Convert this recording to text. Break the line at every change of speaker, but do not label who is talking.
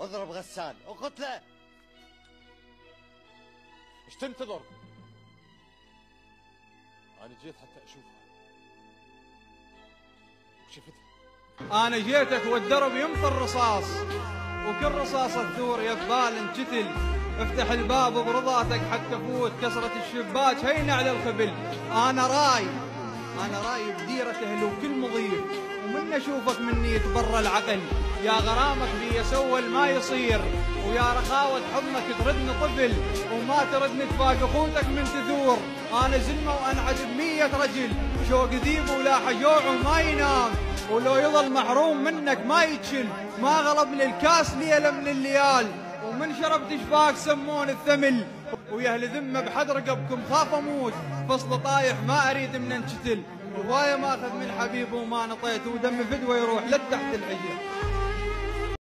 اضرب غسان وقتله.
ايش تنتظر؟ انا جيت حتى اشوفها وشفتها.
انا جيتك والدرب يمطر رصاص، وكل رصاصة ثور يقبال انشتل. افتح الباب برضاتك حتى فوت، كسرة الشباك هين على الخبل. انا راي بديرته لو كل مضيف، ومن اشوفك مني يتبرى العقل. يا غرامك بي سول ما يصير، ويا رخاوة حضنك تردني طفل، وما تردني تفاق اخوتك من تثور. انا زلمة وانعد ب100 رجل، شوق ذيب ولا حجوع وما ينام، ولو يظل محروم منك ما يتشل. ما غلبني الكاس ليلة من الليال، ومن شربت شفاك سمون الثمل. ويا اهل ذمه بحد رقبكم خاف اموت، فصل طايح ما اريد من انشتل. روايه ماخذ من حبيبه وما نطيت، ودم فدوه يروح لتحت الحجر.